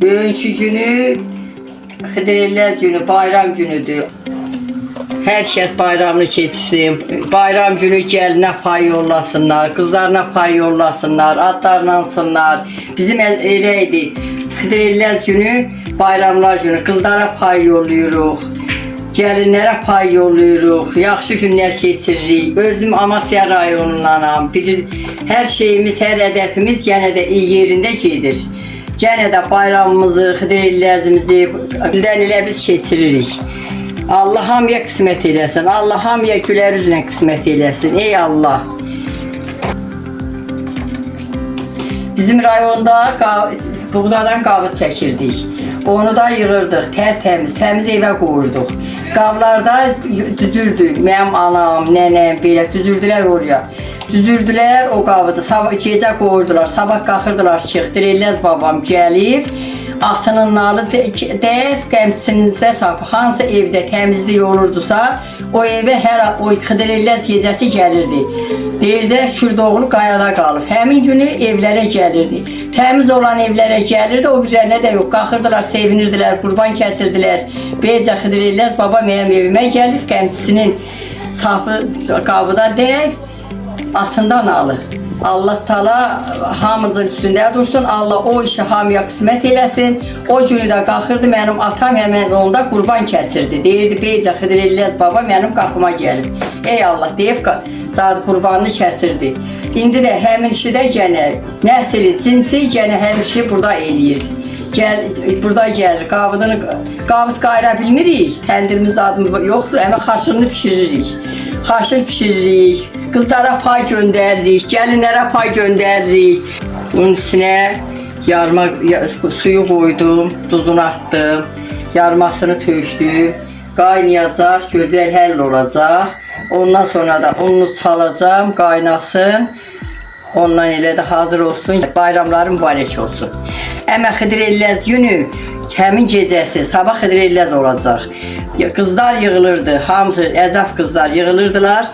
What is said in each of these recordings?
Bugünkü günü Xıdırellez günü, bayram günüdür. Herkes bayramını keçsin. Bayram günü gəlinə pay yollasınlar, qızlarına pay yollasınlar, adlarlansınlar. Bizim elə idi. Xıdırellez günü, bayramlar günü qızlara pay yollayırıq. Gəlinlərə pay yollayırıq. Yaxşı günlər keçiririk. Özüm Amasya rayonundanam. Hər şeyimiz, hər ədətimiz yenə də iyi yerində gedir. Yenə də bayramımızı, Xıdırellezimizi bildən elə biz keçiririk. Allah hamıya qismət eləsin. Allah hamıya gülər üzlə qismət eləsin. Ey Allah. Bizim rayonda buğdadan qavız çəkirdik. Onu da yığırdıq, tərtəmiz, təmiz evə qoyurduq. Qavlarda düzürdük. Mənim anam, nənəm belə düzürdülər oraya. Düzürdülər o qavıdı. Sabah gecə qoyurdular. Sabah qalxırdılar, Xıdırellez babam gəlib. Atının nalı dəf qəmçisinizdə sapı. Hansı evdə təmizlik olurdusa, o evə hər o Xıdırellez gecəsi gəlirdi. Deyirlər, Şürdoğlu qayada qalıb. Həmin günü evlərə gəlirdi. Təmiz olan evlərə gəlirdi, o birlərinə də yox. Qalxırdılar, sevinirdilər, qurban kəsirdilər. Beycə Xıdırellez baba mənim evimə gəlib, qəmçisinin sapı qabıda dəf, atından alır. Allah Taala hamımızın üstündə dursun. Allah o işi hamıya qismət eləsin. O günü də qalxırdı, mənim atam həmən onda qurban kəsirdi. Deyirdi, Beycə Xıdırellez baba mənim qapıma gəlib. Ey Allah deyib, zat qurbanını kəsirdi. İndi də həmin işi də yenə nəsli, cinsi yenə həmin işi burada eləyir. Burada gəlir, qavız qayıra bilmirik. Təndirimiz adımız yoxdur, amma xaşırını pişiririk. Xaşır pişiririk. Qızlara pay göndəririk, gəlinlərə pay göndəririk. Bunun üstünə yarma suyu qoydum, duzunu atdım, yarmasını tökdüm. Qaynayacaq, gözəl həll olacaq. Ondan sonra da ununu çalacağım, qaynasın. Ondan elə də hazır olsun, bayramların mübarək olsun. Əmə Xıdırellez günü, həmin gecəsi, sabah Xıdırellez olacaq. Qızlar yığılırdı, hamısı əzaf qızlar yığılırdılar.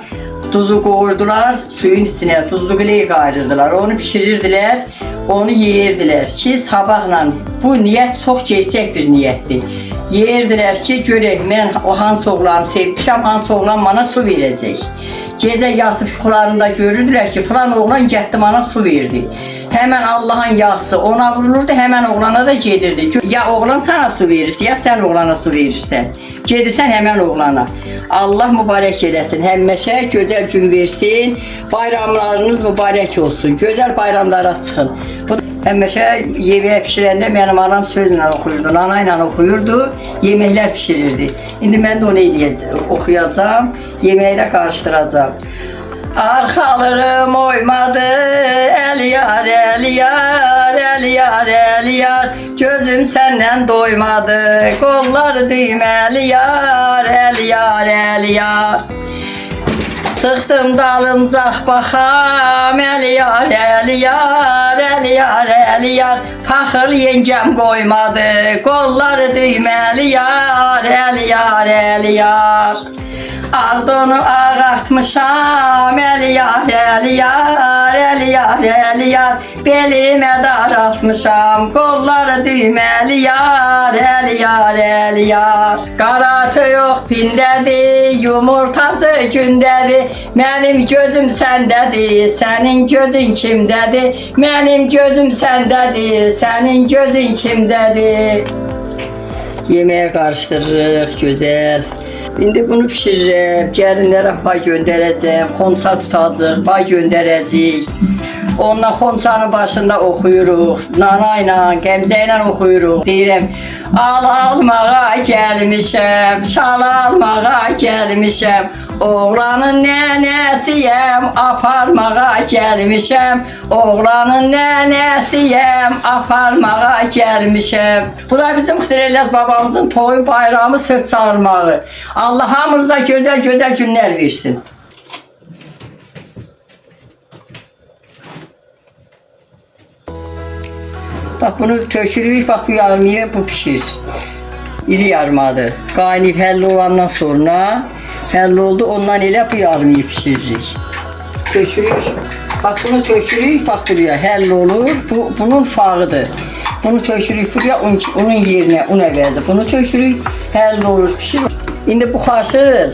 Tuzu qoyurdular, suyun içinə tuzlu qiley qayırırdılar, onu pişirirdilər, onu yeyirdilər ki, sabahla bu niyyət çox gerçək bir niyyətdir. Yeyirdilər ki, görək, mən o hansı oğlanı sevmişəm, hansı oğlan bana su verəcək. Gecə yatıb yuxularında görürdülər ki, filan oğlan getdi bana su verdi. Həmən Allahın yazısı ona vurulurdu, həmən oğlana da gedirdi. Ya oğlan sana su verirsə, ya sən oğlana su verirsən. Gedirsən həmən oğlana. Allah mübarək eləsin, həmişə gözəl gün versin, bayramlarınız mübarək olsun, gözəl bayramlara çıxın. Həmişə yeməyə pişirəndə mənim anam sözlə oxuyurdu, nana ilə oxuyurdu, yeməklər pişirirdi. İndi mən də onu oxuyacağım, yeməyi də qarışdıracağım. Arxalığım oymadı, el yar, el yar, el yar, el yar. Gözüm səndən doymadı, qolları düyməli yar, el yar, el yar. Sıxdım dalıncaq baxam, el yar, el yar, el yar, el yar. Paxıl yengəm qoymadı, qolları düyməli yar, el yar, el yar. Ardonu ağartmışam, el yar, el yar, el yar, el yar. Belimə daraltmışam, qolları düyməli yar, el yar, el yar. Qaratı yox pindədir, yumurtası gündədir. Mənim gözüm səndədir, sənin gözün kimdədir? Mənim gözüm səndədir, sənin gözün kimdədir? Yeməyə qarışdırırıq, gözəl. İndi bunu pişirirəm, gəlinlərə pay göndərəcəm, xonça tutacaq, pay göndərəcək. Onunla xonçanın başında oxuyuruq, nana ilə, qəmzə ilə oxuyuruq. Deyirəm, al almağa gəlmişəm, şal almağa gəlmişəm. Oğlanın nənəsiyəm, aparmağa gəlmişəm. Oğlanın nənəsiyəm, aparmağa gəlmişəm. Bu da bizim Xıdırellez babamızın toyu bayramı söz çağırmağı. Allah hamınıza gözəl günlər versin. Bak bunu tökürük, bak bu yarmaya bu pişir. İri yarmadır. Qaynayıb həll olandan sonra, həll oldu, ondan elə bu yarmayı pişiririk. Tökürük, bak bunu tökürük, bak buraya həll olur, bunun fağıdır. Bunu tökürük buraya, onun yerine un əvəzi. Bunu tökürük, həll olur, pişir. İndi bu xaşıl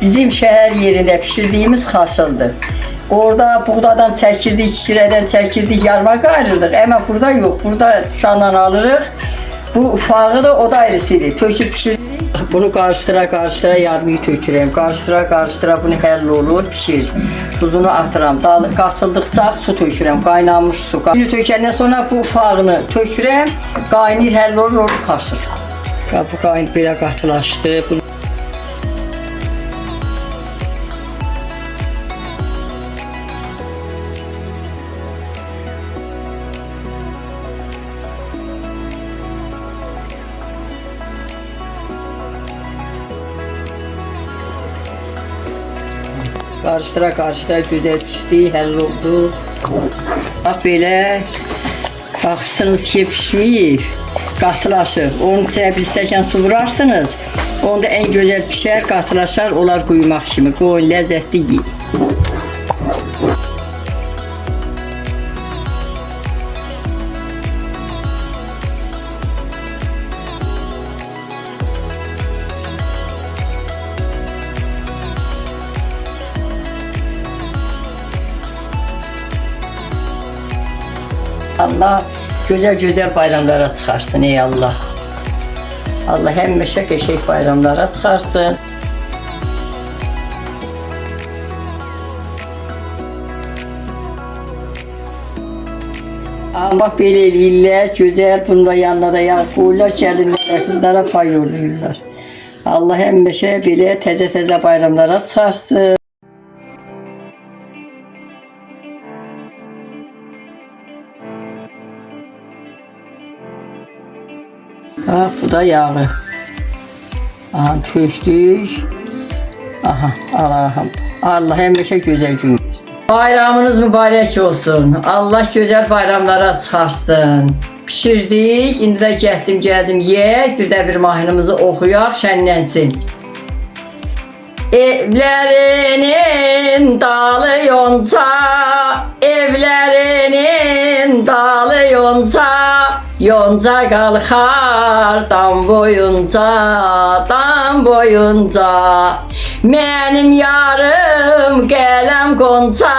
bizim şəhər yerində pişirdiyimiz xaşıldır. Orada buğdadan çəkirdik, şirədən çəkirdik, yarma qayırırdıq. Amma burada yox, burada dükkandan alırıq. Bu ufağı da o da ayrısıdır. Töküp pişiririk. Bunu qarıştıra yarmayı tökürəm. Qarıştıra bunu həll olur, pişir. Tuzunu atıram. Qatıldıqca su tökürəm, qaynanmış su. Bunu tökəndən sonra bu ufağını tökürəm. Qaynayır, həll olur, onu qaşır. Bu qaynayıb belə qatılaşdı. Qarıştıra gözəl pişdi, həll oldu. Bax belə, baxırsınız ki pişməyib, qatılaşır. Onun içine bir stəkan su vurarsınız, onda en gözəl pişər, qatılaşar, olar quymaq kimi. Qoyun ləzzətli yiyin. Allah güzel bayramlara çıkarsın ey Allah. Allah həmişə qəşəng bayramlara çıxarsın. Bax belə eləyirlər, gözəl. Bunda yanına da yağ qoyurlar, gəlinlərə, qızlara pay yollayırlar. Allah həmişə belə təzə bayramlara çıxarsın. Bak bu da yağı. Aha tökdük. Aha Allah'ım. Allah həmişə gözəl gün versin. Bayramınız mübarək olsun. Allah gözəl bayramlara çıxarsın. Pişirdik. İndi də gəldim yeyək. Bir də bir mahnımızı oxuyaq, şənlənsin. Evlərinin dalı yonsa, evlərinin dalı yonsa, yonca qalxar dam boyunca, dam boyunca. Mənim yarım qələm qonça,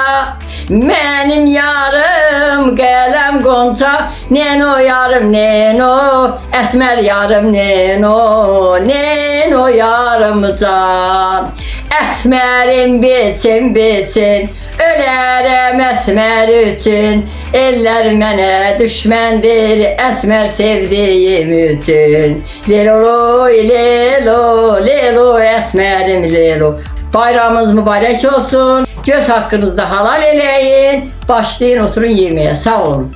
mənim yarım qələm qonça. Neno yarım neno, əsmər yarım neno, neno yarım can. Əsmərim beçin, ölərəm əsmər üçün. Eller mənə düşməndir, əsmər sevdiyim üçün. Lelo, lelo, lelo, əsmərim lelo. Bayramınız mübarək olsun. Göz haqqınızda halal eləyin. Başlayın, oturun yeməyə. Sağ olun.